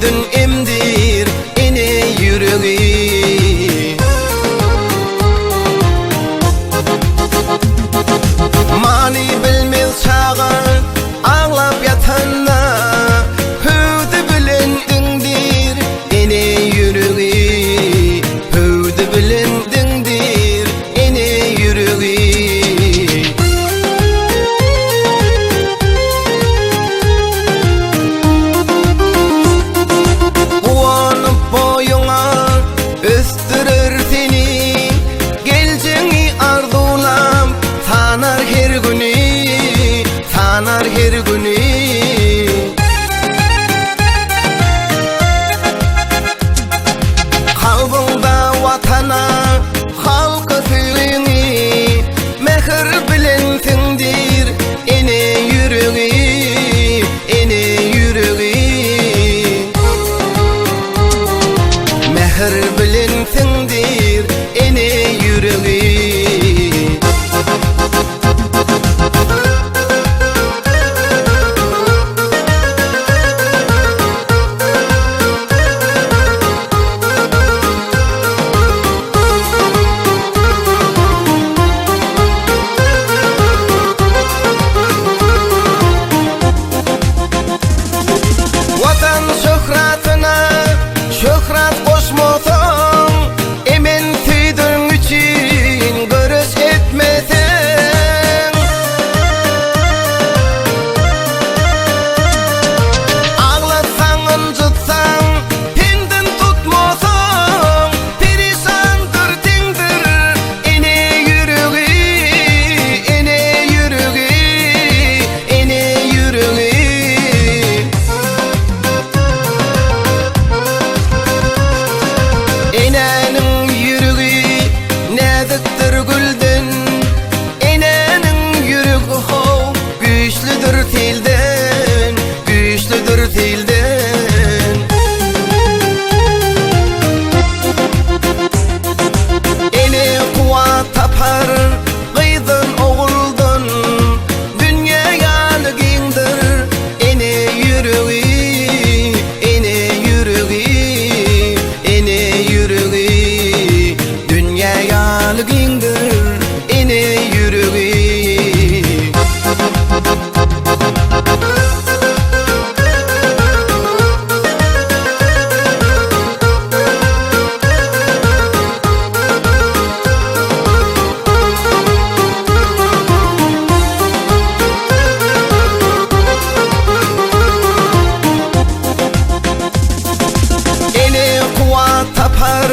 tüydün emdir ene yüreği. Mani bilmez çağı ağlap yatanda hüdü bilen dindir ene yüreği. Hüdü bilen dindir ene yüreği. Uanıp boyuna östürür seni, geleceğini arzulam sanar her günü, sanar her günü. Kalbında vatana halkı sevini, mehir bilensindir ene yüreği, ene yüreği. Mehir bilensindir ene yüreği. Vatan şöhratına şöhrat koşmasan, emin tüydün için görüş etmesen. Ağlatsan incitsan, pendin tutmasan, perişandır dindir ene yüreği, ene yüreği, ene yüreği. Enenin yüreği neziktir gülden, enenin yüreği hov güçlüdür tilden, güçlüdür tilden. Ene kuvat tapar kıydın oğuldan, dünyaya gindir ene yüreği, ene yüreği, ene yüreği. Dünyaya gindir ene yüreği. Ene kuvat tapar